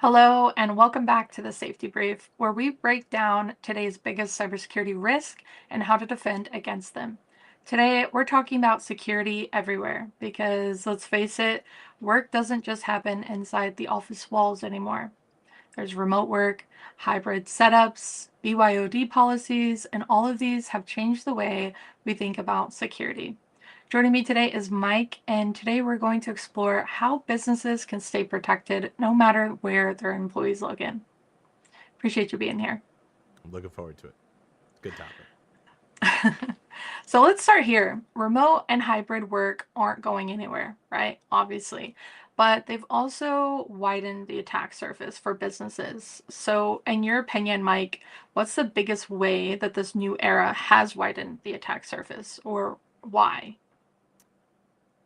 Hello, and welcome back to the Safety Brief, where we break down today's biggest cybersecurity risk and how to defend against them. Today, we're talking about security everywhere because let's face it, work doesn't just happen inside the office walls anymore. There's remote work, hybrid setups, BYOD policies, and all of these have changed the way we think about security. Joining me today is Mike, and today we're going to explore how businesses can stay protected no matter where their employees log in. Appreciate you being here. I'm looking forward to it. Good topic. So let's start here. Remote and hybrid work aren't going anywhere, right? Obviously. But they've also widened the attack surface for businesses. So, in your opinion, Mike, what's the biggest way that this new era has widened the attack surface, or why?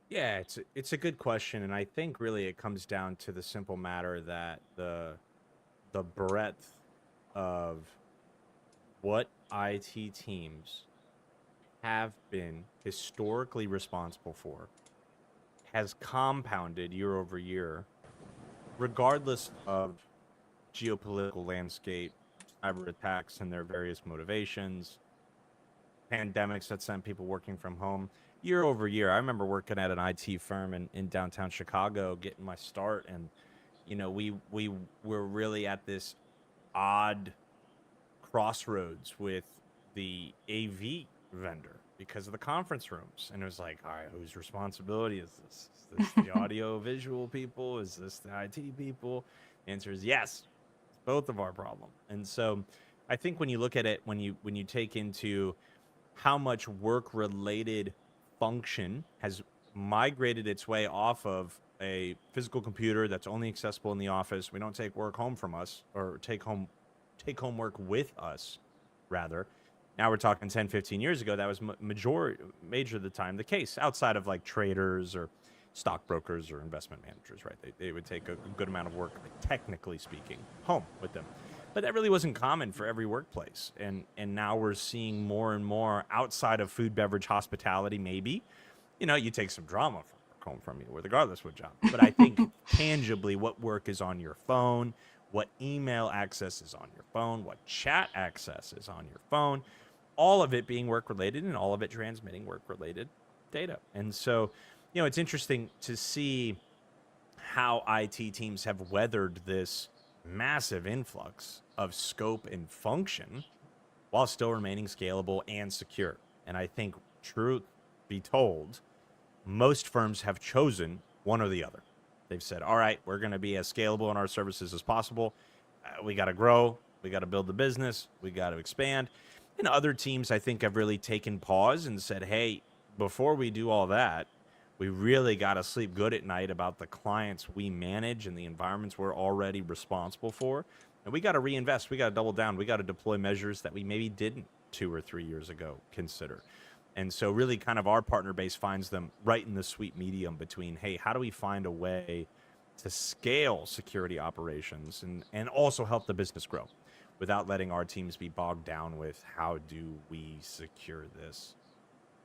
Yeah, it's a good question, and I think really it comes down to the simple matter that the breadth of what IT teams have been historically responsible for has compounded year over year, regardless of geopolitical landscape, cyber attacks and their various motivations, pandemics that sent people working from home year over year. I remember working at an IT firm in downtown Chicago, getting my start, and we were really at this odd crossroads with the AV vendor because of the conference rooms, and it was like, all right, whose responsibility is this? Is this the audio visual people? Is this the IT people? The answer is yes. It's both of our problem. And so I think when you look at it, when you take into how much work related function has migrated its way off of a physical computer that's only accessible in the office. We don't take work home from us or take home work with us, rather. Now we're talking 10, 15 years ago. That was major of the time the case outside of like traders or stockbrokers or investment managers, right? They would take a good amount of work, technically speaking, home with them. But that really wasn't common for every workplace. And now we're seeing more and more outside of food, beverage, hospitality, maybe. You take some drama from home from you, regardless what job. But I think tangibly what work is on your phone, what email access is on your phone, what chat access is on your phone, all of it being work related and all of it transmitting work related data. And so, it's interesting to see how IT teams have weathered this massive influx of scope and function while still remaining scalable and secure. And I think, truth be told, most firms have chosen one or the other. They've said, all right, we're going to be as scalable in our services as possible. We got to grow. We got to build the business. We got to expand. And other teams, I think, have really taken pause and said, hey, before we do all that, we really got to sleep good at night about the clients we manage and the environments we're already responsible for. And we got to reinvest. We got to double down. We got to deploy measures that we maybe didn't 2 or 3 years ago consider. And so really kind of our partner base finds them right in the sweet medium between, hey, how do we find a way to scale security operations and also help the business grow without letting our teams be bogged down with how do we secure this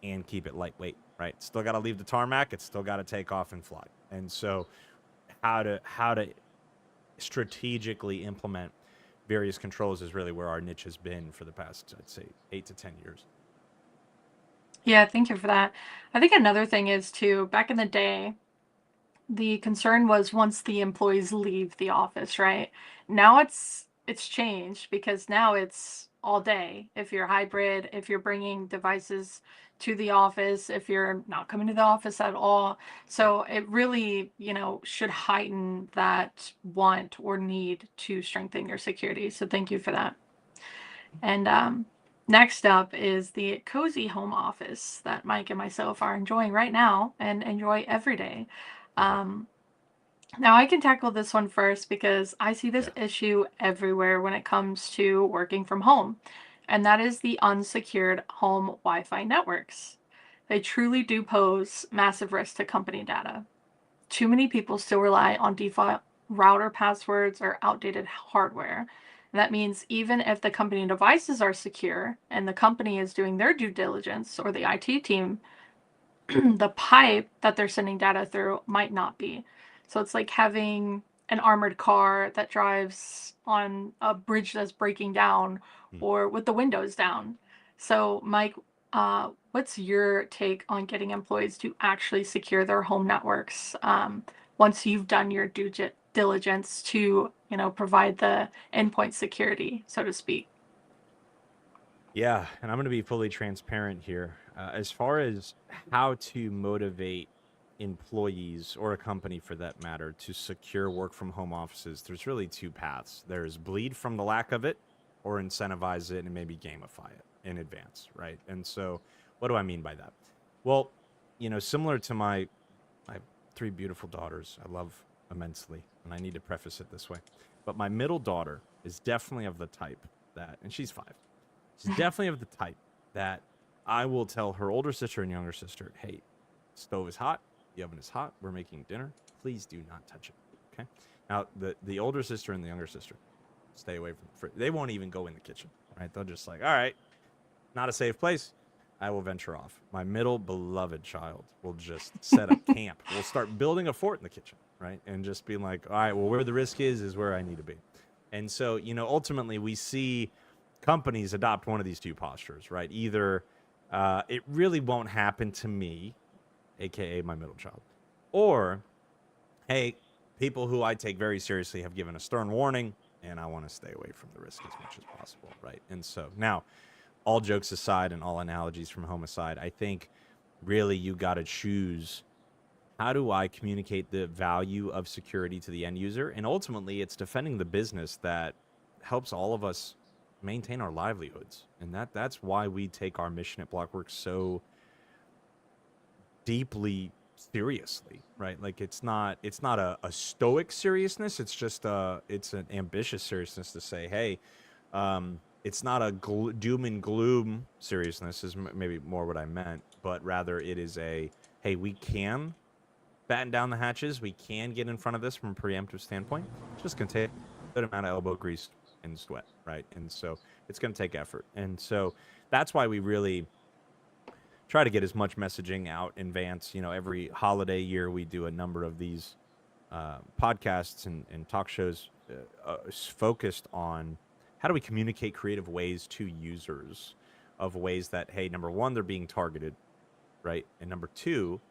and keep it lightweight, right? Still got to leave the tarmac. It's still got to take off and fly. And so how to strategically implement various controls is really where our niche has been for the past, I'd say, 8 to 10 years. Yeah, thank you for that. I think another thing is too, back in the day, the concern was once the employees leave the office, right? Now it's changed because now it's all day. If you're hybrid, if you're bringing devices to the office, if you're not coming to the office at all. So it really, should heighten that want or need to strengthen your security. So thank you for that. And next up is the cozy home office that Mike and myself are enjoying right now and enjoy every day. Mm-hmm. Um, Now, I can tackle this one first because I see this Yeah. issue everywhere when it comes to working from home, and that is the unsecured home Wi Fi networks. They truly do pose massive risk to company data. Too many people still rely on default router passwords or outdated hardware. And that means even if the company devices are secure and the company is doing their due diligence or the IT team, the pipe that they're sending data through might not be. So it's like having an armored car that drives on a bridge that's breaking down Hmm. or with the windows down. So, Mike, what's your take on getting employees to actually secure their home networks once you've done your due diligence to, provide the endpoint security, so to speak? Yeah, and I'm going to be fully transparent here. As far as how to motivate employees or a company for that matter to secure work from home offices, there's really two paths. There's bleed from the lack of it or incentivize it and maybe gamify it in advance, right? And so, what do I mean by that? Well, similar to my three beautiful daughters, I love immensely, and I need to preface it this way. But my middle daughter is definitely of the type that, and she's 5. She's definitely of the type that I will tell her older sister and younger sister, hey, stove is hot, the oven is hot, we're making dinner. Please do not touch it. Okay. Now the older sister and the younger sister stay away from the fridge. They won't even go in the kitchen. Right. They'll just like, all right, not a safe place. I will venture off. My middle beloved child will just set up camp. We'll start building a fort in the kitchen, right? And just being like, all right, well, where the risk is where I need to be. And so, ultimately we see companies adopt one of these two postures, right? Either it really won't happen to me, aka my middle child, or hey, people who I take very seriously have given a stern warning, and I want to stay away from the risk as much as possible, right? And so now, all jokes aside and all analogies from home aside, I think really you got to choose how do I communicate the value of security to the end user? And ultimately, it's defending the business that helps all of us maintain our livelihoods. And that's why we take our mission at Blockworks so deeply seriously, right? Like it's not a stoic seriousness. It's an ambitious seriousness to say, hey, it's not a doom and gloom seriousness is maybe more what I meant, but rather it is a hey, we can batten down the hatches. We can get in front of this from a preemptive standpoint. It's just going to take a good amount of elbow grease and sweat, right? And so it's going to take effort. And so that's why we really try to get as much messaging out in advance. Every holiday year we do a number of these podcasts and talk shows focused on how do we communicate creative ways to users of ways that, hey, number one, they're being targeted, right? And number two,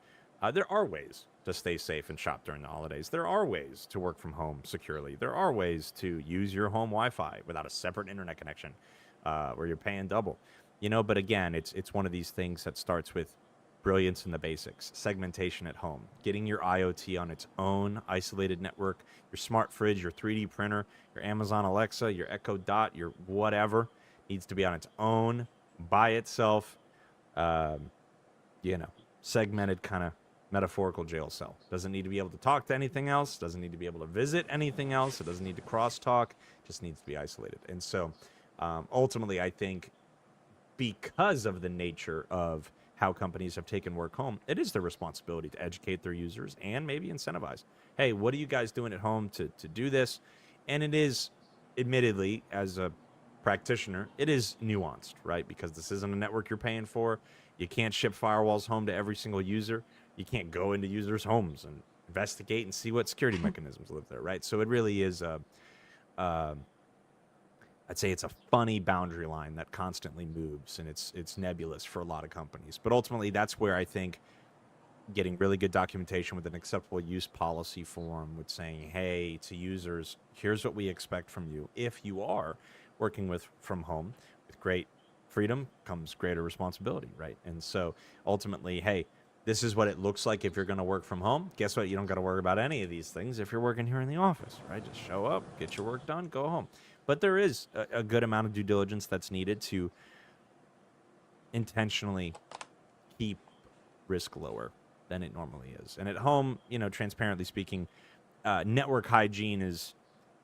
there are ways to stay safe and shop during the holidays. There are ways to work from home securely. There are ways to use your home Wi-Fi without a separate internet connection, where you're paying double. But again, it's one of these things that starts with brilliance in the basics, segmentation at home, getting your IoT on its own isolated network, your smart fridge, your 3D printer, your Amazon Alexa, your Echo Dot, your whatever needs to be on its own by itself. Um, Segmented kind of metaphorical jail cell. Doesn't need to be able to talk to anything else, doesn't need to be able to visit anything else, it doesn't need to crosstalk, just needs to be isolated. And so ultimately, I think because of the nature of how companies have taken work home, it is their responsibility to educate their users and maybe incentivize. Hey, what are you guys doing at home to do this? And it is, admittedly, as a practitioner, it is nuanced, right? Because this isn't a network you're paying for. You can't ship firewalls home to every single user. You can't go into users' homes and investigate and see what security mechanisms live there, right? So it really is uh, I'd say it's a funny boundary line that constantly moves, and it's nebulous for a lot of companies. But ultimately, that's where I think getting really good documentation with an acceptable use policy form, with saying, hey, to users, here's what we expect from you. If you are working from home with great freedom comes greater responsibility, right? And so ultimately, hey, this is what it looks like if you're going to work from home. Guess what? You don't got to worry about any of these things if you're working here in the office, right? Just show up, get your work done, go home. But there is a good amount of due diligence that's needed to intentionally keep risk lower than it normally is. And at home, transparently speaking, network hygiene is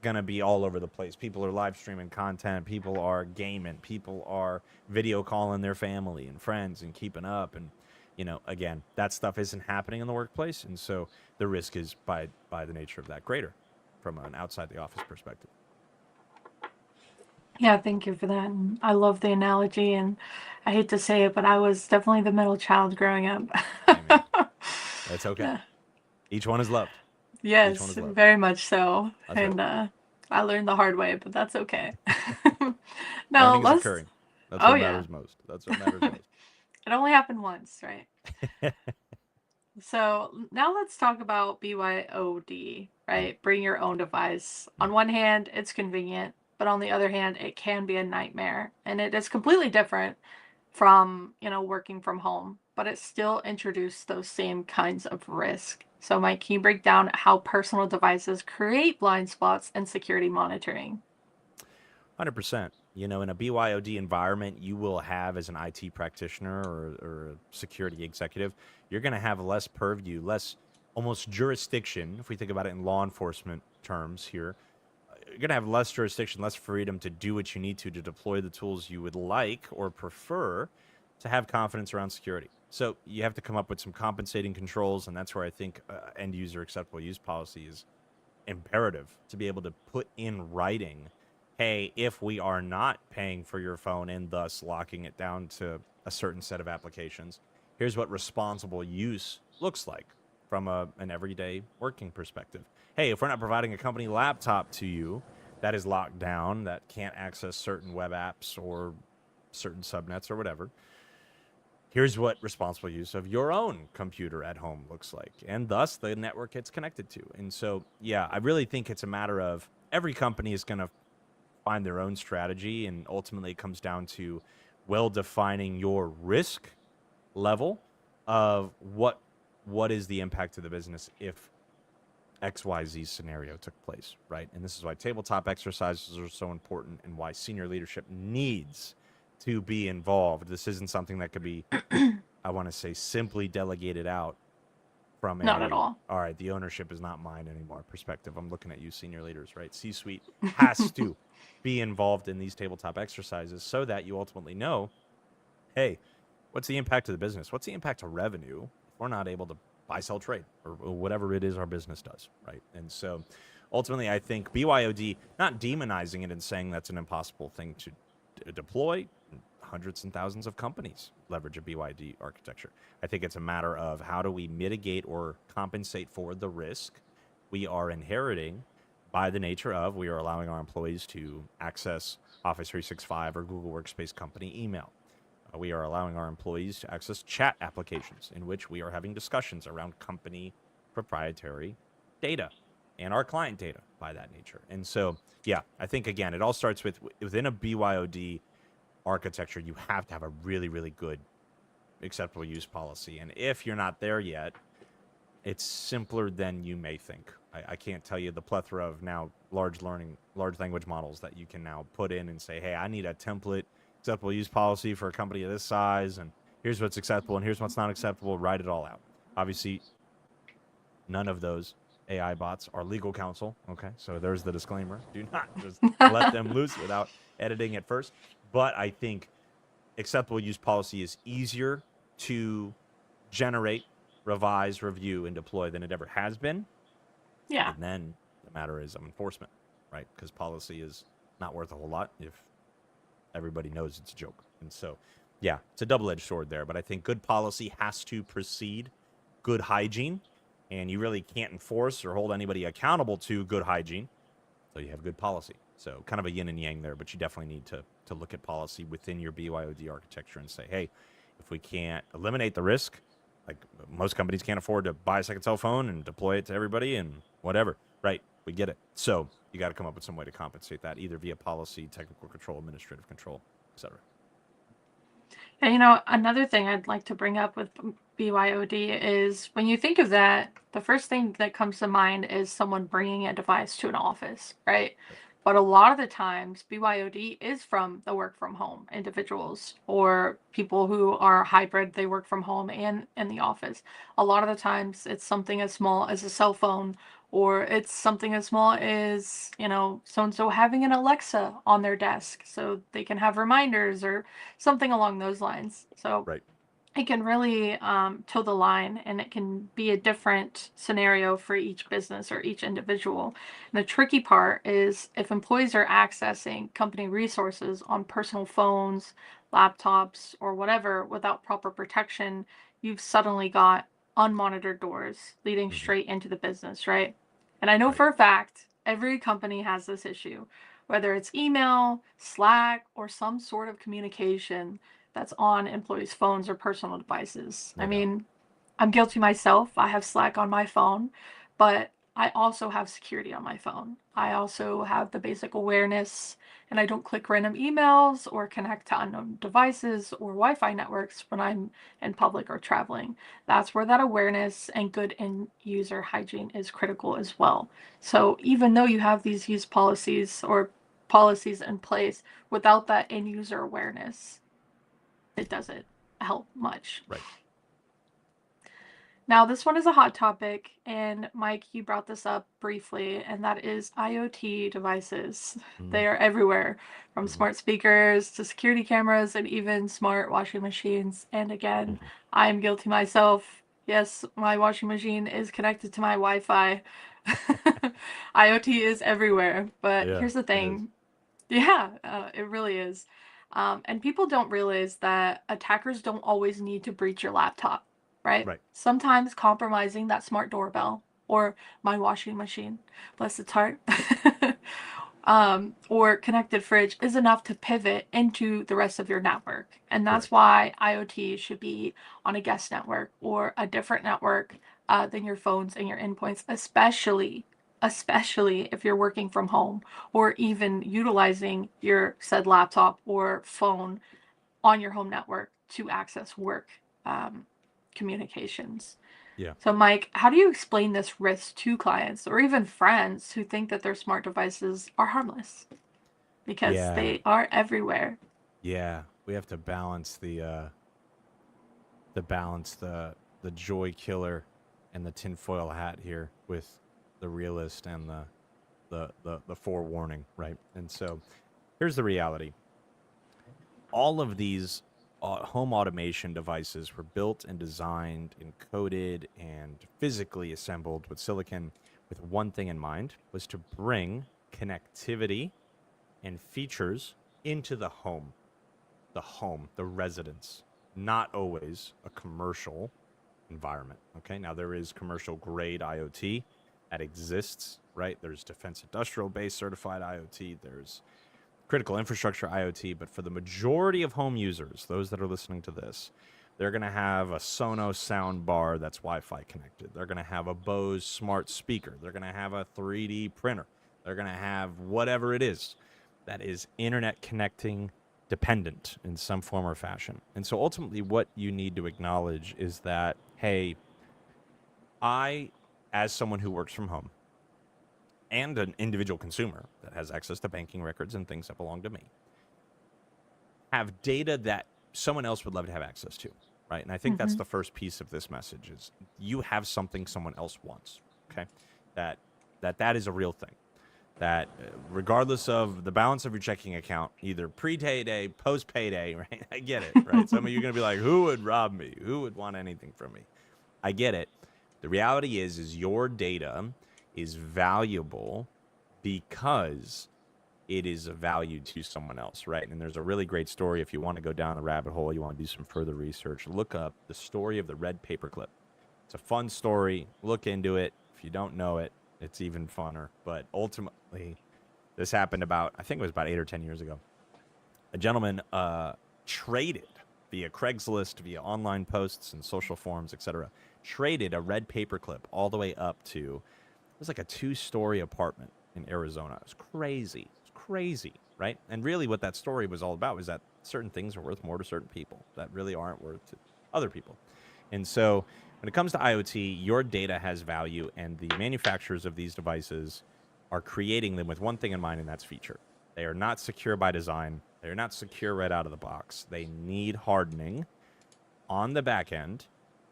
going to be all over the place. People are live streaming content. People are gaming. People are video calling their family and friends and keeping up. And, again, that stuff isn't happening in the workplace. And so the risk is by the nature of that greater from an outside the office perspective. Yeah, thank you for that. And I love the analogy, and I hate to say it, but I was definitely the middle child growing up. Hey, man, that's okay. Yeah. Each one is loved. Each one Yes, is love. very much so. That's right. And I learned the hard way, but that's okay. Now Learning is let's. occurring. That's Oh what yeah, matters most. That's what matters most. it only happened once, right? So now let's talk about BYOD, Mm, right? Bring your own device. mm. On one hand, it's convenient, but on the other hand, it can be a nightmare. And it is completely different from, working from home, but it still introduced those same kinds of risk. So, Mike, can you break down how personal devices create blind spots in security monitoring? 100%. You know, in a BYOD environment, you will have, as an IT practitioner or a security executive, you're going to have less purview, less almost jurisdiction. If we think about it in law enforcement terms here, you're going to have less jurisdiction, less freedom to do what you need to deploy the tools you would like or prefer to have confidence around security. So you have to come up with some compensating controls, and that's where I think end user acceptable use policy is imperative to be able to put in writing, hey, if we are not paying for your phone and thus locking it down to a certain set of applications, here's what responsible use looks like from an everyday working perspective. Hey, if we're not providing a company laptop to you that is locked down, that can't access certain web apps or certain subnets or whatever, here's what responsible use of your own computer at home looks like, and thus the network it's connected to. And so, yeah, I really think it's a matter of every company is going to find their own strategy, and ultimately it comes down to well defining your risk level of what is the impact to the business if XYZ scenario took place, right? And this is why tabletop exercises are so important and why senior leadership needs to be involved. This isn't something that could be, I want to say, simply delegated out from Not at a, all. all right, the ownership is not mine anymore perspective. I'm looking at you, senior leaders, right? C suite has to be involved in these tabletop exercises so that you ultimately know, hey, what's the impact to the business? What's the impact to revenue if we're not able to buy, sell, trade, or whatever it is our business does, right? And so ultimately, I think BYOD, not demonizing it and saying that's an impossible thing to deploy. Hundreds and thousands of companies leverage a BYD architecture. I think it's a matter of how do we mitigate or compensate for the risk we are inheriting by the nature of we are allowing our employees to access Office 365 or Google Workspace company email. We are allowing our employees to access chat applications in which we are having discussions around company proprietary data and our client data by that nature. And so, yeah, I think again, it all starts with within a BYOD architecture, you have to have a really, really good acceptable use policy. And if you're not there yet, it's simpler than you may think. I can't tell you the plethora of now large language models that you can now put in and say, hey, I need a template acceptable use policy for a company of this size, and here's what's acceptable and here's what's not acceptable. Write it all out. Obviously, none of those AI bots are legal counsel. Okay, so there's the disclaimer. Do not just let them loose without editing it first. But I think acceptable use policy is easier to generate, revise, review, and deploy than it ever has been. Yeah. And then the matter is of enforcement, right? Because policy is not worth a whole lot if everybody knows it's a joke. And so, yeah, it's a double edged sword there. But I think good policy has to precede good hygiene. And you really can't enforce or hold anybody accountable to good hygiene until you have good policy. So, kind of a yin and yang there. But you definitely need to look at policy within your BYOD architecture and say, hey, if we can't eliminate the risk, like most companies can't afford to buy a second cell phone and deploy it to everybody and whatever, right? We get it. So you got to come up with some way to compensate that, either via policy, technical control, administrative control, etc. And another thing I'd like to bring up with BYOD is when you think of that, the first thing that comes to mind is someone bringing a device to an office, right? Right. But a lot of the times, BYOD is from the work from home individuals or people who are hybrid, they work from home and in the office. A lot of the times, it's something as small as a cell phone, or it's something as small as, so and so having an Alexa on their desk so they can have reminders or something along those lines. So Right. it can really toe the line, and it can be a different scenario for each business or each individual. And the tricky part is if employees are accessing company resources on personal phones, laptops, or whatever without proper protection, you've suddenly got unmonitored doors leading Mm-hmm. straight into the business, right? And I know Right. for a fact every company has this issue, whether it's email, Slack, or some sort of communication that's on employees' phones or personal devices. I No doubt. mean, I'm guilty myself. I have Slack on my phone, but I also have security on my phone. I also have the basic awareness, and I don't click random emails or connect to unknown devices or Wi Fi networks when I'm in public or traveling. That's where that awareness and good end user hygiene is critical as well. So, even though you have these use policies or policies in place, without that end user awareness, it doesn't help much. Right. Now, this one is a hot topic, and Mike, you brought this up briefly, and that is IoT devices. Mm-hmm. They are everywhere, from Mm-hmm. smart speakers to security cameras and even smart washing machines. And again, Mm-hmm. I am guilty myself. Yes, my washing machine is connected to my Wi Fi. IoT is everywhere, but Yeah, here's the it is. thing. Yeah, it really is. And people don't realize that attackers don't always need to breach your laptop, right? Right. Sometimes compromising that smart doorbell or my washing machine, bless its heart, or connected fridge is enough to pivot into the rest of your network. And that's Correct. why IoT should be on a guest network or a different network than your phones and your endpoints, especially if you're working from home or even utilizing your said laptop or phone on your home network to access work um, communications. Yeah. So, Mike, how do you explain this risk to clients or even friends who think that their smart devices are harmless? Because Yeah. they are everywhere. Yeah. We have to balance the joy killer and the tinfoil hat here with the realist and the forewarning, right? And so here's the reality. All of these home automation devices were built and designed and coded and physically assembled with silicon with one thing in mind, was to bring connectivity and features into the residence, not always a commercial environment. Okay, now there is commercial grade IoT that exists, right? There's defense industrial base certified IoT, there's critical infrastructure IoT, but for the majority of home users, those that are listening to this, they're going to have a Sonos sound bar that's Wi-Fi connected. They're going to have a Bose smart speaker. They're going to have a 3D printer. They're going to have whatever it is that is internet connecting dependent in some form or fashion. And so ultimately what you need to acknowledge is that, hey, I, as someone who works from home and an individual consumer that has access to banking records and things that belong to me, have data that someone else would love to have access to, right? And I think that's Mm-hmm. the first piece of this message is you have something someone else wants, okay? That that is a real thing. That regardless of the balance of your checking account, either pre-payday, post-payday, right? I get it, right? Some of you are going to be like, who would rob me? Who would want anything from me? I get it. The reality is your data is valuable because it is of value to someone else, right? And there's a really great story. If you want to go down the rabbit hole, you want to do some further research, look up the story of the red paperclip. It's a fun story. Look into it. If you don't know it, it's even funner. But ultimately, this happened about, I think it was about 8 or 10 years ago. A gentleman traded via Craigslist, via online posts and social forums, etc., traded a red paperclip all the way up to, it was like a 2-story apartment in Arizona. It was crazy. It was crazy, right? And really what that story was all about was that certain things are worth more to certain people that really aren't worth to other people. And so when it comes to IoT, your data has value, and the manufacturers of these devices are creating them with one thing in mind, and that's feature. They are not secure by design. They are not secure right out of the box. They need hardening on the back end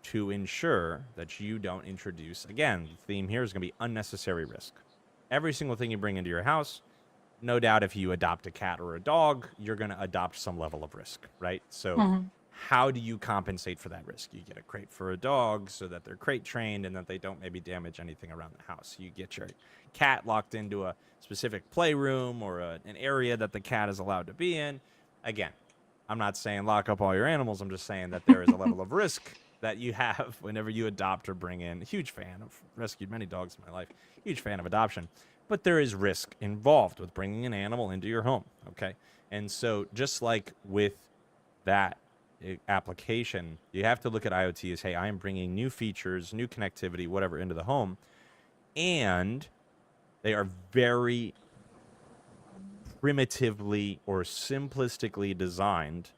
to ensure that you don't introduce, again, the theme here is going to be unnecessary risk. Every single thing you bring into your house, no doubt if you adopt a cat or a dog, you're going to adopt some level of risk, right? So Mm-hmm. how do you compensate for that risk? You get a crate for a dog so that they're crate trained and that they don't maybe damage anything around the house. You get your cat locked into a specific playroom or an area that the cat is allowed to be in. Again, I'm not saying lock up all your animals. I'm just saying that there is a level of risk that you have whenever you adopt or bring in. Huge fan of rescued many dogs in my life. Huge fan of adoption. But there is risk involved with bringing an animal into your home. Okay. And so, just like with that application, you have to look at IoT as, hey, I am bringing new features, new connectivity, whatever, into the home. And they are very primitively or simplistically designed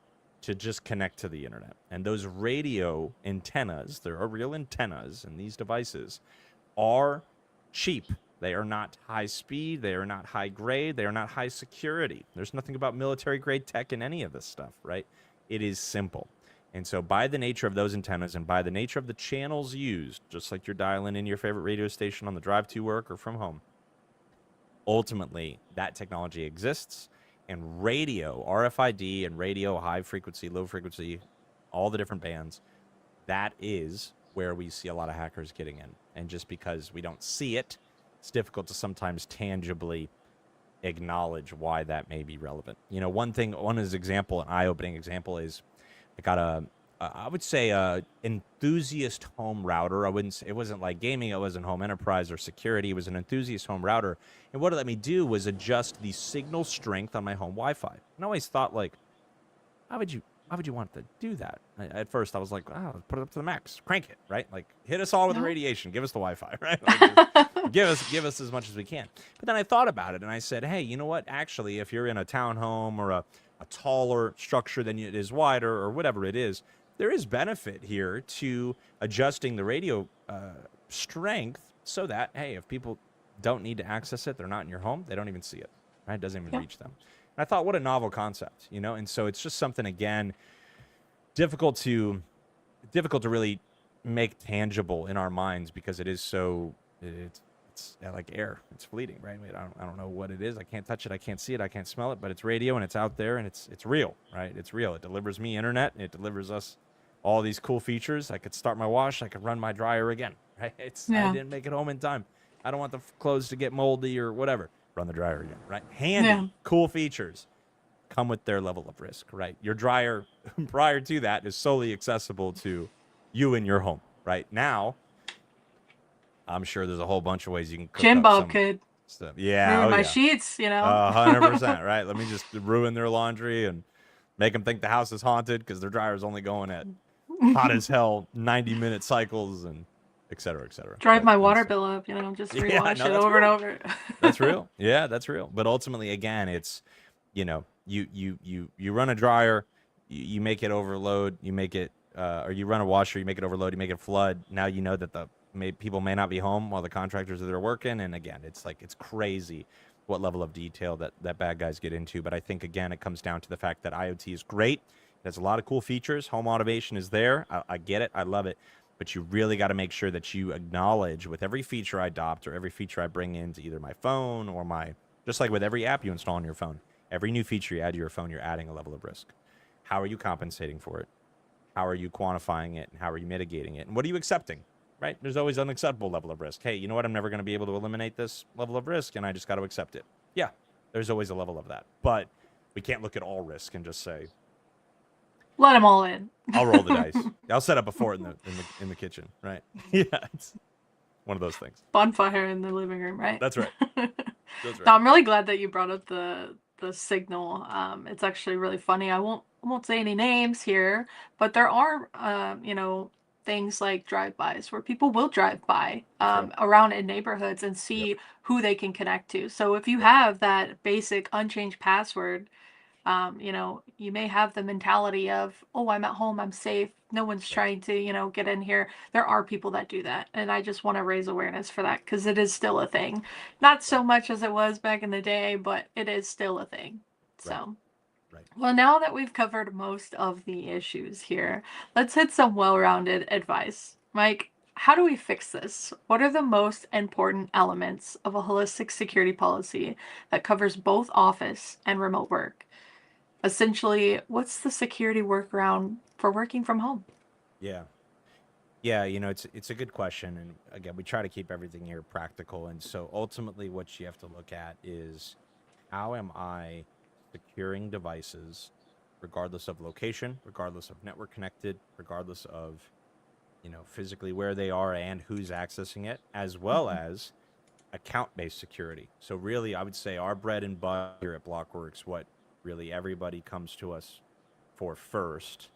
to just connect to the internet. And those radio antennas, there are real antennas in these devices, are cheap. They are not high speed. They are not high grade. They are not high security. There's nothing about military grade tech in any of this stuff, right? It is simple. And so, by the nature of those antennas and by the nature of the channels used, just like you're dialing in your favorite radio station on the drive to work or from home, ultimately that technology exists. And radio, RFID, and radio, high frequency, low frequency, all the different bands, that is where we see a lot of hackers getting in. And just because we don't see it, it's difficult to sometimes tangibly acknowledge why that may be relevant. One example, an eye-opening example is I got I would say a enthusiast home router. I wouldn't say, it wasn't like gaming, it wasn't home enterprise or security. It was an enthusiast home router. And what it let me do was adjust the signal strength on my home Wi-Fi. And I always thought, like, why would you want to do that? At first, I was like, oh, put it up to the max, crank it, right? Like, hit us all with the No. radiation, give us the Wi-Fi, right? Like, give us as much as we can. But then I thought about it, and I said, hey, you know what? Actually, if you're in a townhome or a taller structure than it is wider or whatever it is, there is benefit here to adjusting the radio strength so that, hey, if people don't need to access it, they're not in your home, they don't even see it, right? It doesn't even Yeah. reach them. And I thought, what a novel concept, And so it's just something, again, difficult to really make tangible in our minds because it is so it's like air. It's fleeting, right? I don't know what it is. I can't touch it. I can't see it. I can't smell it. But it's radio and it's out there and it's real, right? It's real. It delivers me internet. It delivers us all these cool features. I could start my wash. I could run my dryer again, right? I Yeah. didn't make it home in time. I don't want the clothes to get moldy or whatever. Run the dryer again, right? Yeah. Handy, cool features come with their level of risk, right? Your dryer prior to that is solely accessible to you in your home, right? Now, I'm sure there's a whole bunch of ways you can cook Jim up Bob some could stuff. Yeah, ruin oh my yeah, sheets. 100%, right? Let me just ruin their laundry and make them think the house is haunted because their dryer's only going at hot as hell 90-minute cycles and et cetera, et cetera. Drive But my water bill up, just yeah, rewash no, it that's over and real. over. That's real. Yeah, that's real. But ultimately, again, it's you run a dryer, you make it overload, you make it or you run a washer, you make it overload, you make it flood. Now you know that people may not be home while the contractors are there working, and again, it's crazy what level of detail that bad guys get into. But I think again, it comes down to the fact that IoT is great. It has a lot of cool features. Home automation is there. I get it. I love it. But you really got to make sure that you acknowledge with every feature I adopt or every feature I bring into either my phone or just like with every app you install on your phone, every new feature you add to your phone, you're adding a level of risk. How are you compensating for it? How are you quantifying it? And how are you mitigating it? And what are you accepting? Right? There's always an unacceptable level of risk. Hey, you know what? I'm never going to be able to eliminate this level of risk, and I just got to accept it. Yeah, there's always a level of that. But we can't look at all risk and just say, Let them all in. I'll roll the dice. I'll set up a fort in the kitchen, right? Yeah, it's one of those things. Bonfire in the living room, right? That's right. No, That's right. I'm really glad that you brought up the signal. It's actually really funny. I won't say any names here, but there are things like drive-bys where people will drive by True. around in neighborhoods and Yep. see who they can connect to. So if you Yep. have that basic unchanged password, you may have the mentality of, oh, I'm at home, I'm safe, no one's Right. trying to, get in here. There are people that do that. And I just want to raise awareness for that because it is still a thing. Not Right. so much as it was back in the day, but it is still a thing. Right. So, Right. well, now that we've covered most of the issues here, let's hit some well rounded advice. Mike, how do we fix this? What are the most important elements of a holistic security policy that covers both office and remote work? Essentially, what's the security workaround for working from home? Yeah. Yeah, it's a good question, and again, we try to keep everything here practical. And so ultimately, what you have to look at is how am I securing devices, regardless of location, regardless of network connected, regardless of physically where they are and who's accessing it, as well as account-based security. So really, I would say our bread and butter here at Blockworks, what really everybody comes to us for first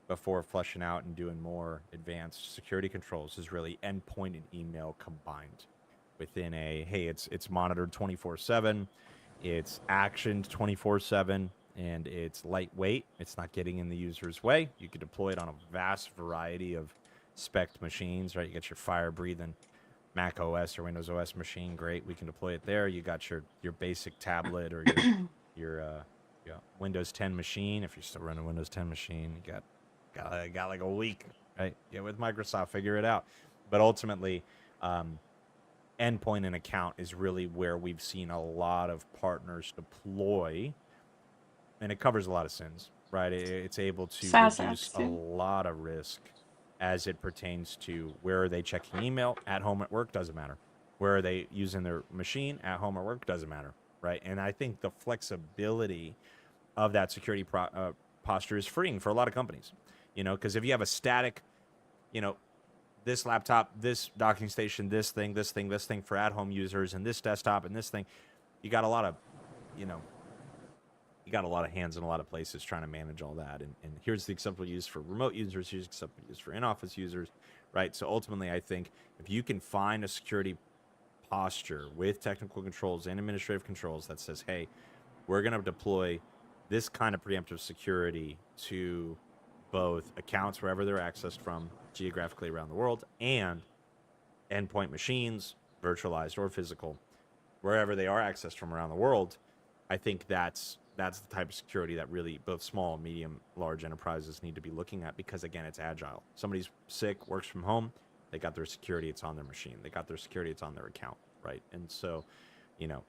before fleshing out and doing more advanced security controls, is really endpoint and email combined within a, hey, it's monitored 24/7, it's actioned 24/7, and it's lightweight. It's not getting in the user's way. You can deploy it on a vast variety of spec machines, right? You get your fire breathing Mac OS or Windows OS machine, great. We can deploy it there. You got your basic tablet or your Windows 10 machine. If you're still running Windows 10 machine, you got like a week, right? Yeah, with Microsoft, figure it out. But ultimately, endpoint and account is really where we've seen a lot of partners deploy, and it covers a lot of sins, right? It's able to SaaS reduce apps a too. lot of risk as it pertains to where are they checking email, at home, at work, doesn't matter. Where are they using their machine, at home or work, doesn't matter, right? And I think the flexibility of that security posture is freeing for a lot of companies, because if you have a static, you know, this laptop, this docking station, this thing, this thing, this thing for at-home users, and this desktop and this thing, you got a lot of, you know, you got a lot of hands in a lot of places trying to manage all that. And here's the acceptable use for remote users, here's the acceptable use for in-office users, right? So ultimately, I think if you can find a security posture with technical controls and administrative controls that says, hey, we're going to deploy this kind of preemptive security to both accounts wherever they're accessed from geographically around the world and endpoint machines, virtualized or physical, wherever they are accessed from around the world. I think that's the type of security that really both small, medium, large enterprises need to be looking at, because again, it's agile. Somebody's sick, works from home, they got their security, it's on their machine. They got their security, it's on their account, right? And so,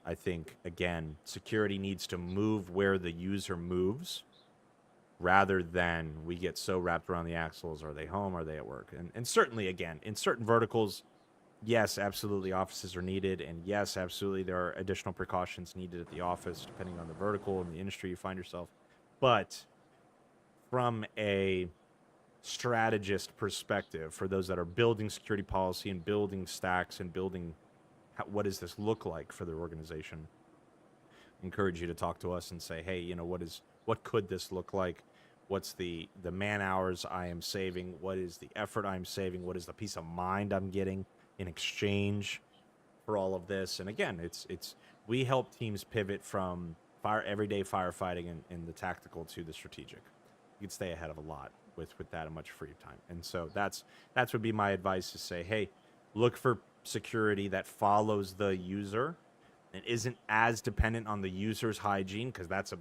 I think again, security needs to move where the user moves rather than we get so wrapped around the axles. Are they home? Are they at work? And certainly, again, in certain verticals, yes, absolutely, offices are needed. And yes, absolutely, there are additional precautions needed at the office, depending on the vertical and the industry you find yourself. But from a strategist perspective, for those that are building security policy and building stacks and building what does this look like for their organization, encourage you to talk to us and say, hey, what could this look like? What's the man hours I am saving? What is the effort I'm saving? What is the peace of mind I'm getting in exchange for all of this? And again, it's we help teams pivot from everyday firefighting and the tactical to the strategic. You can stay ahead of a lot with that and much free time. And so that would be my advice, to say, hey, look for security that follows the user and isn't as dependent on the user's hygiene, because that's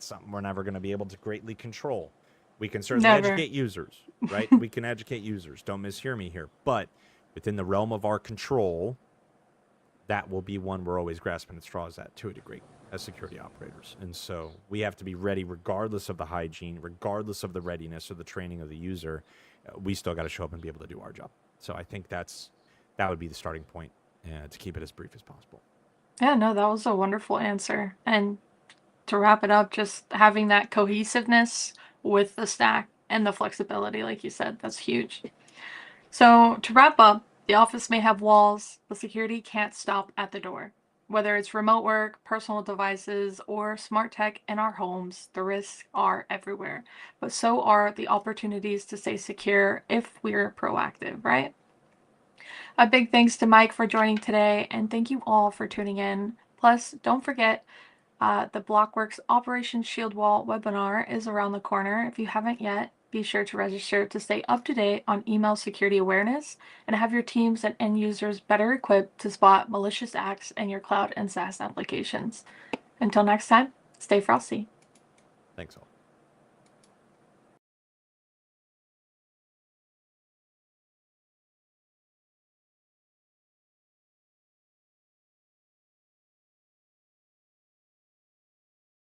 something we're never going to be able to greatly control. We can certainly Never. educate users, right? We can educate users. Don't mishear me here. But within the realm of our control, that will be one we're always grasping at straws at, to a degree, as security operators. And so we have to be ready regardless of the hygiene, regardless of the readiness or the training of the user. We still got to show up and be able to do our job. So I think that would be the starting point, to keep it as brief as possible. Yeah, no, that was a wonderful answer. And to wrap it up, just having that cohesiveness with the stack and the flexibility, like you said, that's huge. So, to wrap up, the office may have walls, but security can't stop at the door. Whether it's remote work, personal devices, or smart tech in our homes, the risks are everywhere. But so are the opportunities to stay secure if we're proactive, right? A big thanks to Mike for joining today, and thank you all for tuning in. Plus, don't forget the Blockworks Operation Shield Wall webinar is around the corner. If you haven't yet, be sure to register to stay up to date on email security awareness and have your teams and end users better equipped to spot malicious acts in your cloud and SaaS applications. Until next time, stay frosty. Thanks all.